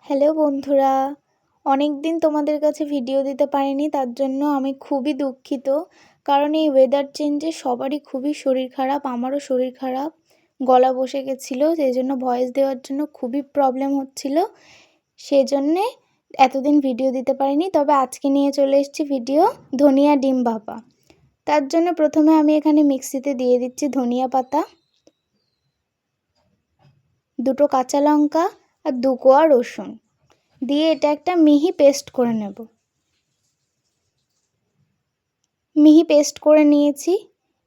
Hello বন্ধুরা, অনেক দিন তোমাদের কাছে ভিডিও দিতে পারিনি, তার জন্য আমি খুবই দুঃখিত। কারণ এই ওয়েদার চেঞ্জে সবারই খুবই শরীর খারাপ, আমারও শরীর খারাপ, গলা বসে গেছিলো, সেই জন্য ভয়েস দেওয়ার জন্য খুবই প্রবলেম হচ্ছিল। সেই জন্যে এতদিন ভিডিও দিতে পারিনি। তবে আজকে নিয়ে চলে এসেছি ভিডিও ধনিয়া ডিম ভাপা। তার জন্য প্রথমে আমি এখানে মিক্সিতে দিয়ে দিচ্ছি ধনিয়া পাতা, 2টো কাঁচা লঙ্কা আর 2 কোয়া রসুন দিয়ে এটা একটা মিহি পেস্ট করে নেব। মিহি পেস্ট করে নিয়েছি।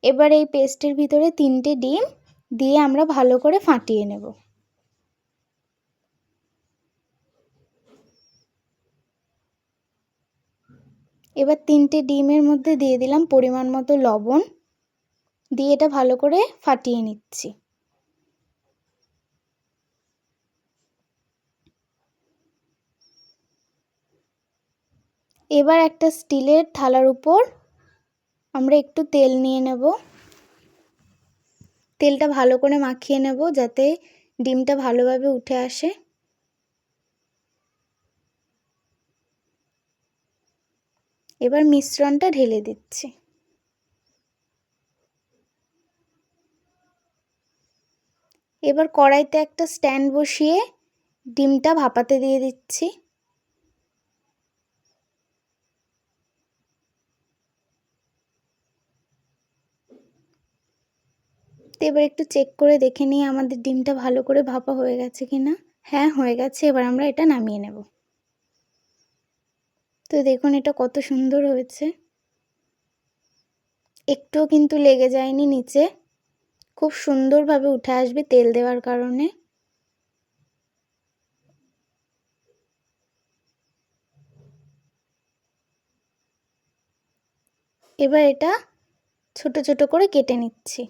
এবার এই পেস্টের ভিতরে 3টে ডিম দিয়ে আমরা ভালো করে ফাটিয়ে নেব। এবার 3টে ডিমের মধ্যে দিয়ে দিলাম পরিমাণ মতো লবণ, দিয়ে এটা ভালো করে ফাটিয়ে নিচ্ছি। এবার একটা স্টিলের থালার উপর আমরা একটু তেল নিয়ে নেব। তেলটা ভালো করে মাখিয়ে নেব যাতে ডিমটা ভালোভাবে উঠে আসে। এবার মিশ্রণটা ঢেলে দিচ্ছি। এবার কড়াইতে একটা স্ট্যান্ড বসিয়ে ডিমটা ভাপাতে দিয়ে দিচ্ছি। এবার একটু চেক করে দেখে নিই আমাদের ডিমটা ভালো করে ভাপা হয়ে গেছে কিনা। হ্যাঁ, হয়ে গেছে। এবার আমরা এটা নামিয়ে নেব। তো দেখুন এটা কত সুন্দর হয়েছে, একটুও কিন্তু লেগে যায়নি নিচে, খুব সুন্দরভাবে উঠে আসবে তেল দেওয়ার কারণে। এবার এটা ছোট ছোট করে কেটে নিচ্ছি।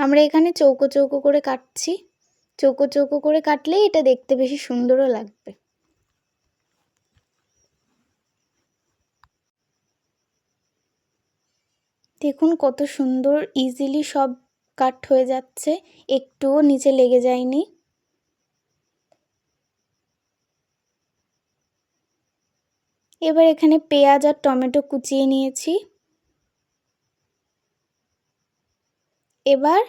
আমরা এখানে চৌকো চৌকো করে কাটছি। চৌকো চৌকো করে কাটলেই এটা দেখতে বেশি সুন্দরও লাগবে। দেখুন কত সুন্দর ইজিলি সব কাট হয়ে যাচ্ছে, একটুও নিচে লেগে যায়নি। এবার এখানে পেঁয়াজ আর টমেটো কুচিয়ে নিয়েছি। এবার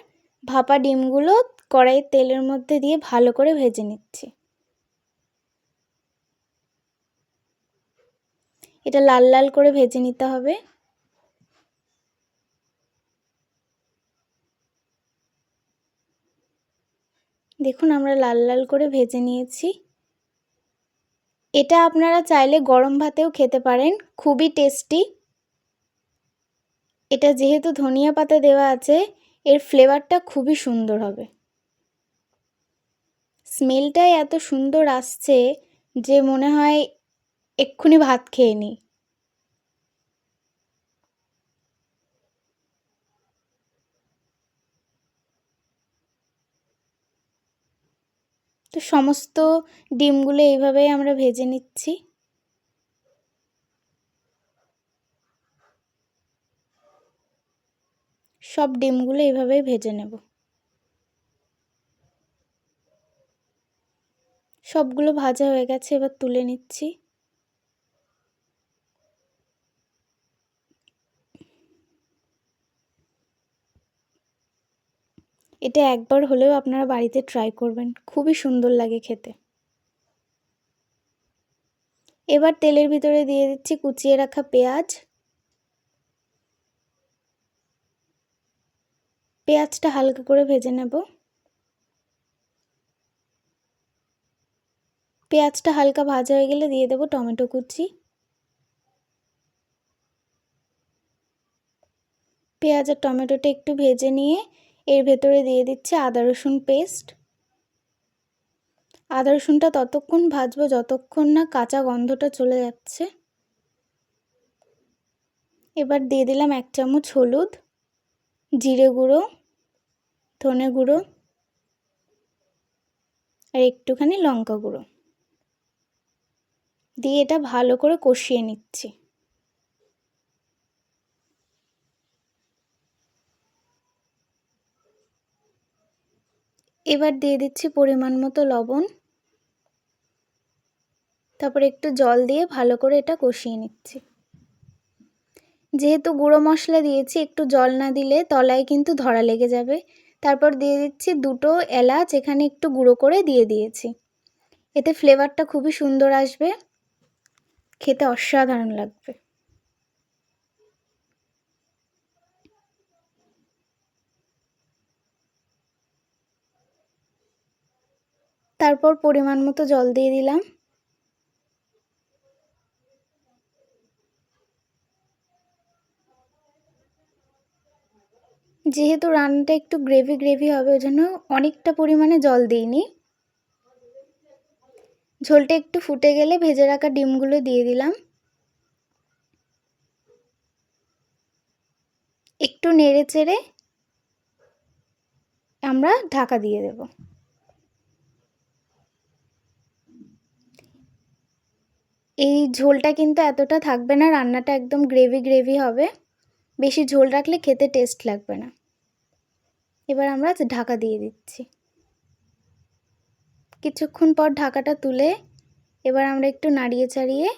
ভাপা ডিমগুলো কড়াইয়ের তেলের মধ্যে দিয়ে ভালো করে ভেজে নিচ্ছি। এটা লাল লাল করে ভেজে নিতে হবে। দেখুন আমরা লাল লাল করে ভেজে নিয়েছি। এটা আপনারা চাইলে গরম ভাতেও খেতে পারেন, খুবই টেস্টি। এটা যেহেতু ধনিয়া পাতা দেওয়া আছে, এর ফ্লেভারটা খুবই সুন্দর হবে। স্মেলটাই এত সুন্দর আসছে যে মনে হয় এক্ষুনি ভাত খেয়ে নিই। তো সমস্ত ডিমগুলো এইভাবেই আমরা ভেজে নিচ্ছি। সব ডিমগুলো এইভাবেই ভেজে নেব। সবগুলো ভাজা হয়ে গেছে, এবার তুলে নিচ্ছি। এটা একবার হলেও আপনারা বাড়িতে ট্রাই করবেন, খুবই সুন্দর লাগে খেতে। এবার তেলের ভিতরে দিয়ে দিচ্ছি কুচিয়ে রাখা পেঁয়াজ। পেঁয়াজটা হালকা করে ভেজে নেব। পেঁয়াজটা হালকা ভাজা হয়ে গেলে দিয়ে দেব টমেটো কুচি। পেঁয়াজ আর টমেটোটা একটু ভেজে নিয়ে এর ভেতরে দিয়ে দিচ্ছি আদা রসুন পেস্ট। আদা রসুনটা ততক্ষণ ভাজবো যতক্ষণ না কাঁচা গন্ধটা চলে যাচ্ছে। এবার দিয়ে দিলাম 1 চামচ হলুদ, জিরে গুঁড়ো, ধনে গুঁড়ো আর একটুখানি লঙ্কা গুঁড়ো দিয়ে এটা ভালো করে কষিয়ে নিচ্ছি। এবার দিয়ে দিচ্ছি পরিমাণ মতো লবণ। তারপর একটু জল দিয়ে ভালো করে এটা কষিয়ে নিচ্ছি। যেহেতু গুঁড়ো মশলা দিয়েছি, একটু জল না দিলে তলায় কিন্তু ধরা লেগে যাবে। তারপর দিয়ে দিচ্ছি 2টো এলাচ, এখানে একটু গুঁড়ো করে দিয়ে দিয়েছি। এতে ফ্লেভারটা খুবই সুন্দর আসবে, খেতে অসাধারণ লাগবে। তারপর পরিমাণ মতো জল দিয়ে দিলাম। যেহেতু রান্নাটা একটু গ্রেভি গ্রেভি হবে, ওই জন্য অনেকটা পরিমাণে জল দিইনি। ঝোলটা একটু ফুটে গেলে ভেজে রাখা ডিমগুলো দিয়ে দিলাম। একটু নেড়ে চেড়ে আমরা ঢাকা দিয়ে দেব। এই ঝোলটা কিন্তু এতটা থাকবে না, রান্নাটা একদম গ্রেভি গ্রেভি হবে। বেশি ঝোল রাখলে খেতে টেস্ট লাগবে না। এবার আমরা ঢাকা দিয়ে দিচ্ছি। কিছুক্ষণ পর ঢাকাটা তুলে এবার আমরা একটু নাড়িয়ে চাড়িয়ে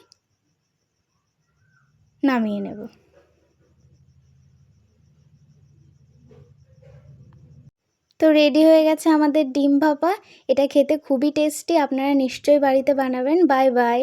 নামিয়ে নেব। তো রেডি হয়ে গেছে আমাদের ডিম ভাপা। এটা খেতে খুবই টেস্টি, আপনারা নিশ্চয়ই বাড়িতে বানাবেন। Bye bye.